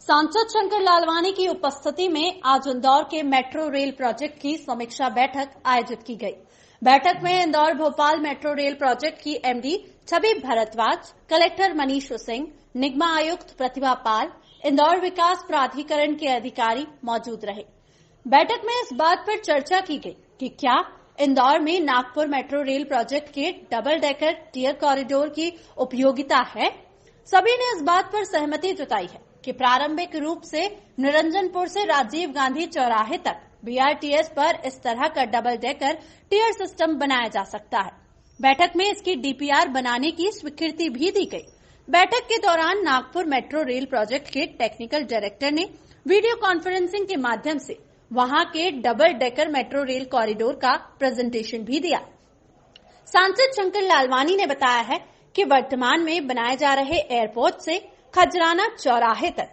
सांसद शंकर लालवानी की उपस्थिति में आज इंदौर के मेट्रो रेल प्रोजेक्ट की समीक्षा बैठक आयोजित की गई। बैठक में Indore Bhopal metro rail project की MD Chhavi Bhardwaj, collector Manish Singh, Nigma आयुक्त प्रतिभा पाल, इंदौर विकास प्राधिकरण के अधिकारी मौजूद रहे। बैठक में इस बात पर चर्चा की गई कि क्या इंदौर में नागपुर मेट्रो रेल प्रोजेक्ट के डबल डेकर टियर कॉरिडोर की उपयोगिता है। सभी ने इस बात पर सहमति जताई है कि प्रारंभिक रूप से निरंजनपुर से राजीव गांधी चौराहे तक बीआरटीएस पर इस तरह का डबल डेकर टियर सिस्टम बनाया जा सकता है। बैठक में इसकी डीपीआर बनाने की स्वीकृति भी दी गई। बैठक के दौरान नागपुर मेट्रो रेल प्रोजेक्ट के टेक्निकल डायरेक्टर ने वीडियो कॉन्फ्रेंसिंग के माध्यम से वहां के double decker metro rail corridor का प्रेजेंटेशन भी दिया। सांसद शंकर लालवानी ने बताया है कि वर्तमान में बनाए जा रहे एयरपोर्ट से खजराना चौराहे तक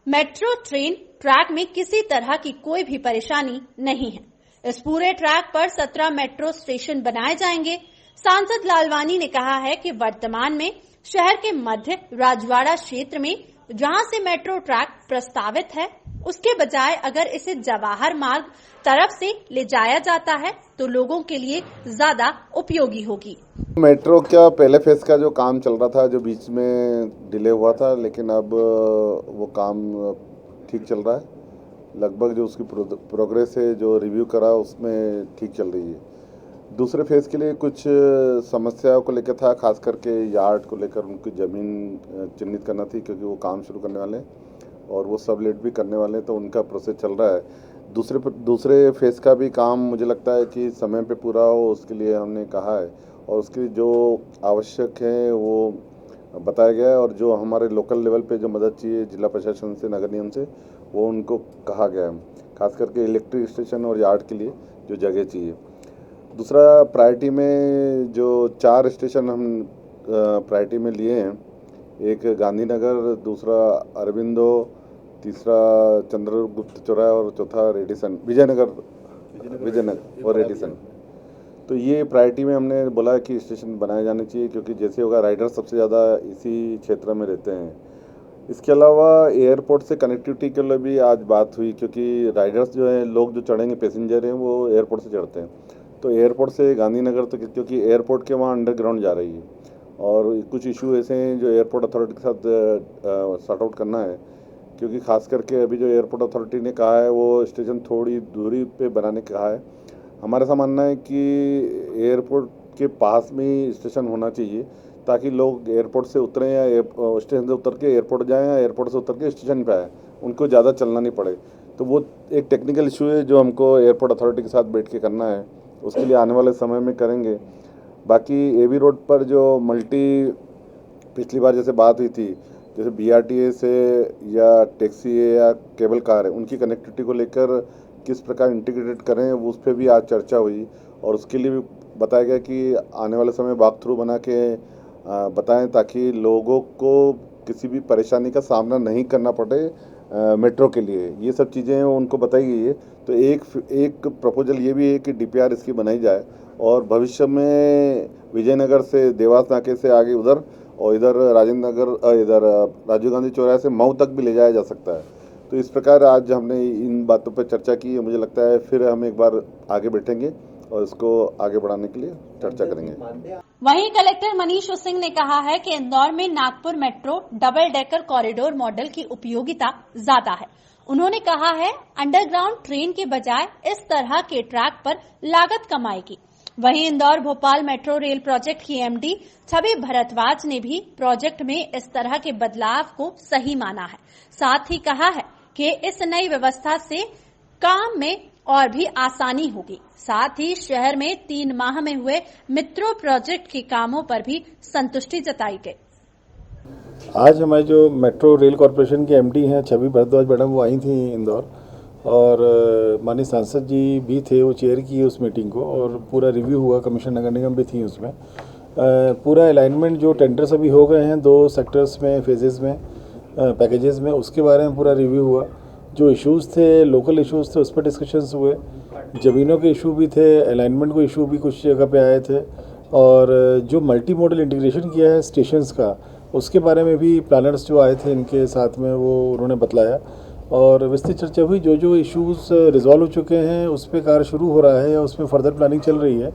मेट्रो ट्रेन ट्रैक में किसी तरह की कोई भी परेशानी नहीं है। इस पूरे ट्रैक पर 17 मेट्रो स्टेशन बनाए जाएंगे। सांसद लालवानी ने कहा है कि वर्तमान में शहर के मध्य राजवाड़ा क्षेत्र में जहां से मेट्रो ट्रैक प्रस्तावित है, उसके बजाय अगर इसे जवाहर मार्ग तरफ से ले जाया जाता है तो लोगों के लिए ज्यादा उपयोगी होगी। मेट्रो का पहले फेज का जो काम चल रहा था, जो बीच में डिले हुआ था, लेकिन अब वो काम ठीक चल रहा है। लगभग जो उसकी प्रोग्रेस है, जो रिव्यू करा, उसमें ठीक चल रही है। दूसरे फेज के लिए कुछ समस्याओं को लेकर था, खास करके यार्ड को लेकर उनकी ज़मीन चिन्हित करना थी, क्योंकि वो काम शुरू करने वाले हैं और वो सबलेट भी करने वाले हैं, तो उनका प्रोसेस चल रहा है। दूसरे फेज का भी काम मुझे लगता है कि समय पे पूरा हो, उसके लिए हमने कहा है और उसकी जो आवश्यक है वो बताया गया है, और जो हमारे लोकल लेवल पे जो मदद चाहिए जिला प्रशासन से, नगर निगम से, वो उनको कहा गया है, खास करके इलेक्ट्रिक स्टेशन और यार्ड के लिए जो जगह चाहिए। दूसरा, प्रायोरिटी में जो 4 स्टेशन हम प्रायोरिटी में लिए हैं, एक गांधीनगर, दूसरा अरविंदो, तीसरा चंद्रगुप्त चौराहा और चौथा रेडिसन विजयनगर और रेडिसन। तो ये प्रायोरिटी में हमने बोला कि स्टेशन बनाए जाने चाहिए, क्योंकि जैसे होगा राइडर सबसे ज़्यादा इसी क्षेत्र में रहते हैं। इसके अलावा एयरपोर्ट से कनेक्टिविटी के लिए भी आज बात हुई, क्योंकि राइडर्स जो हैं, लोग जो चढ़ेंगे, पैसेंजर हैं, वो एयरपोर्ट से चढ़ते हैं। तो एयरपोर्ट से गांधीनगर तक, क्योंकि एयरपोर्ट के वहाँ अंडरग्राउंड जा रही है और कुछ इशू ऐसे हैं जो एयरपोर्ट अथॉरिटी के साथ सॉर्ट आउट करना है, क्योंकि खास करके अभी जो एयरपोर्ट अथॉरिटी ने कहा है वो स्टेशन थोड़ी दूरी पे बनाने का कहा है। हमारा ऐसा मानना है कि एयरपोर्ट के पास में ही स्टेशन होना चाहिए, ताकि लोग एयरपोर्ट से उतरें या स्टेशन से उतर के एयरपोर्ट जाएं या एयरपोर्ट से उतर के स्टेशन पे आए, उनको ज़्यादा चलना नहीं पड़े। तो वो एक टेक्निकल इशू है जो हमको एयरपोर्ट अथॉरिटी के साथ बैठ के करना है, उसके लिए आने वाले समय में करेंगे। बाकी एवी रोड पर जो मल्टी पिछली बार जैसे बात हुई थी, जैसे बीआरटीएस है या टैक्सी है या केबल कार है, उनकी कनेक्टिविटी को लेकर किस प्रकार इंटीग्रेटेड करें, उस पर भी आज चर्चा हुई और उसके लिए भी बताया गया कि आने वाले समय वॉक थ्रू बना के बताएं, ताकि लोगों को किसी भी परेशानी का सामना नहीं करना पड़े मेट्रो के लिए। ये सब चीज़ें उनको बताई गई है। तो एक प्रपोजल ये भी है कि डीपीआर इसकी बनाई जाए और भविष्य में विजयनगर से देवास नाके से आगे उधर और इधर राजेंद्र नगर, इधर राजीव गांधी चौराहे से मऊ तक भी ले जाया जा सकता है। तो इस प्रकार आज हमने इन बातों पर चर्चा की। मुझे लगता है फिर हम एक बार आगे बैठेंगे और इसको आगे बढ़ाने के लिए चर्चा करेंगे। वहीं कलेक्टर मनीष सिंह ने कहा है कि इंदौर में Nagpur metro double decker corridor model की उपयोगिता ज्यादा है। उन्होंने कहा है अंडरग्राउंड ट्रेन के बजाय इस तरह के ट्रैक पर लागत कम आएगी। वहीं Indore Bhopal metro rail project की एमडी छवि भारद्वाज ने भी प्रोजेक्ट में इस तरह के बदलाव को सही माना है। साथ ही कहा है कि इस नई व्यवस्था से काम में और भी आसानी होगी। साथ ही शहर में 3 माह में हुए मेट्रो प्रोजेक्ट के कामों पर भी संतुष्टि जताई गई। आज हमारे जो मेट्रो रेल कॉरपोरेशन की एमडी हैं छवि भारद्वाज मैडम, वो आई थी इंदौर और माननीय सांसद जी भी थे, वो चेयर की उस मीटिंग को और पूरा रिव्यू हुआ। कमिश्नर नगर निगम भी थी उसमें। पूरा अलाइनमेंट जो टेंडर्स अभी हो गए हैं 2 सेक्टर्स में, फेजेस में, पैकेजेस में, उसके बारे में पूरा रिव्यू हुआ। जो इश्यूज़ थे, लोकल इश्यूज़ थे, उस पर डिस्कशंस हुए। ज़मीनों के इशू भी थे, अलाइनमेंट को इशू भी कुछ जगह पे आए थे और जो मल्टी मॉडल इंटीग्रेशन किया है स्टेशंस का, उसके बारे में भी प्लानर्स जो आए थे इनके साथ में वो उन्होंने बतलाया और विस्तृत चर्चा हुई। जो इश्यूज़ रिजॉल्व हो चुके हैं उस पर कार्य शुरू हो रहा है या उसमें फर्दर प्लानिंग चल रही है।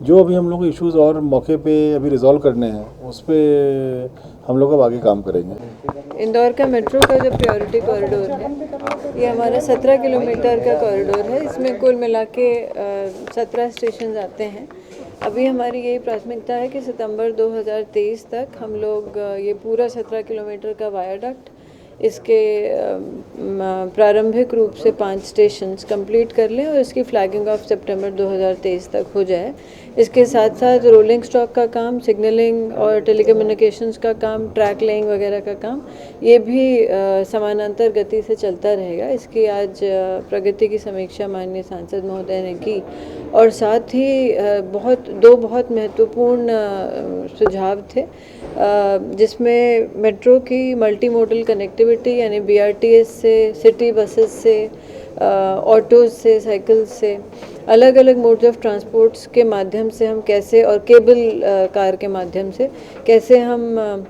जो अभी हम लोग इश्यूज़ और मौके पे अभी रिजॉल्व करने हैं उस पर हम लोग अब आगे काम करेंगे। इंदौर का मेट्रो का जो प्रायोरिटी कॉरिडोर है ये हमारा 17 किलोमीटर का कॉरिडोर है। इसमें कुल मिला के 17 स्टेशन आते हैं। अभी हमारी यही प्राथमिकता है कि सितंबर 2023 तक हम लोग ये पूरा 17 किलोमीटर का वायाडक्ट इसके प्रारंभिक रूप से 5 स्टेशंस कंप्लीट कर लें और इसकी फ्लैगिंग ऑफ सितंबर 2023 तक हो जाए। इसके साथ साथ रोलिंग स्टॉक का काम, सिग्नलिंग और टेलीकम्युनिकेशंस का काम, ट्रैक लेइंग वगैरह का काम ये भी समानांतर गति से चलता रहेगा। इसकी आज प्रगति की समीक्षा माननीय सांसद महोदय ने की और साथ ही दो बहुत महत्वपूर्ण सुझाव थे जिसमें मेट्रो की मल्टी मॉडल कनेक्टिविटी यानी BRTS से, सिटी बसेस से, ऑटोज़ से, साइकिल से, अलग अलग मोड्स ऑफ ट्रांसपोर्ट्स के माध्यम से हम कैसे और केबल कार के माध्यम से कैसे हम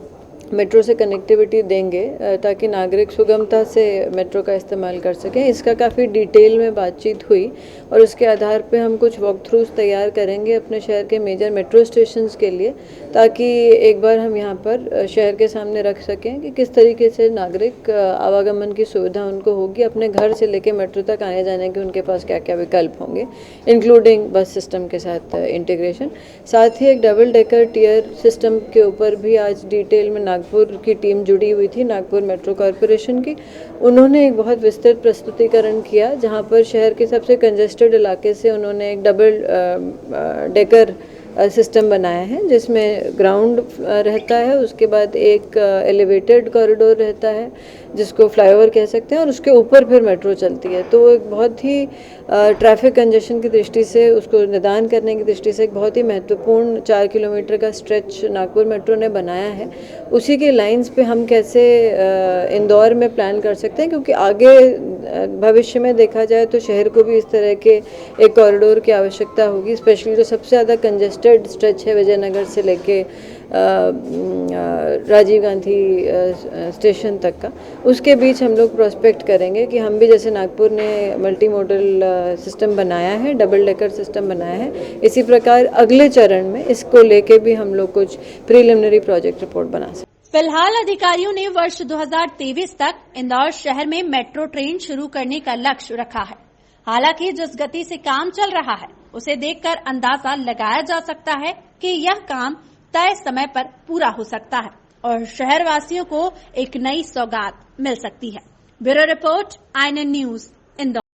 मेट्रो से कनेक्टिविटी देंगे ताकि नागरिक सुगमता से मेट्रो का इस्तेमाल कर सकें। इसका काफ़ी डिटेल में बातचीत हुई और उसके आधार पे हम कुछ वॉक थ्रूज तैयार करेंगे अपने शहर के मेजर मेट्रो स्टेशंस के लिए ताकि एक बार हम यहाँ पर शहर के सामने रख सकें कि किस तरीके से नागरिक आवागमन की सुविधा उनको होगी, अपने घर से लेकर मेट्रो तक आने जाने के उनके पास क्या क्या विकल्प होंगे, इंक्लूडिंग बस सिस्टम के साथ इंटीग्रेशन। साथ ही एक डबल डेकर टियर सिस्टम के ऊपर भी आज डिटेल में नागपुर की टीम जुड़ी हुई थी, नागपुर मेट्रो कॉरपोरेशन की। उन्होंने एक बहुत विस्तृत प्रस्तुतिकरण किया जहां पर शहर के सबसे कंजेस्टेड इलाके से उन्होंने एक डबल डेकर सिस्टम बनाया है जिसमें ग्राउंड रहता है, उसके बाद एक एलिवेटेड कॉरिडोर रहता है जिसको फ्लाईओवर कह सकते हैं और उसके ऊपर फिर मेट्रो चलती है। तो एक बहुत ही ट्रैफिक कंजेशन की दृष्टि से, उसको निदान करने की दृष्टि से एक बहुत ही महत्वपूर्ण 4 किलोमीटर का स्ट्रेच नागपुर मेट्रो ने बनाया है। उसी के लाइंस पे हम कैसे इंदौर में प्लान कर सकते हैं, क्योंकि आगे भविष्य में देखा जाए तो शहर को भी इस तरह के एक कॉरिडोर की आवश्यकता होगी। स्पेशली जो सबसे ज़्यादा कंजेस्टेड स्ट्रेच है विजयनगर से लेके राजीव गांधी स्टेशन तक का, उसके बीच हम लोग प्रोस्पेक्ट करेंगे कि हम भी जैसे नागपुर ने मल्टी मॉडल सिस्टम बनाया है, डबल डेकर सिस्टम बनाया है, इसी प्रकार अगले चरण में इसको लेके भी हम लोग कुछ प्रीलिमिनरी प्रोजेक्ट रिपोर्ट बना सकते। फिलहाल अधिकारियों ने वर्ष 2023 तक इंदौर शहर में मेट्रो ट्रेन शुरू करने का लक्ष्य रखा है। हालांकि जिस गति से काम चल रहा है उसे देखकर अंदाजा लगाया जा सकता है कि यह काम तय समय पर पूरा हो सकता है और शहरवासियों को एक नई सौगात मिल सकती है। Bureau report, INN news, Indore.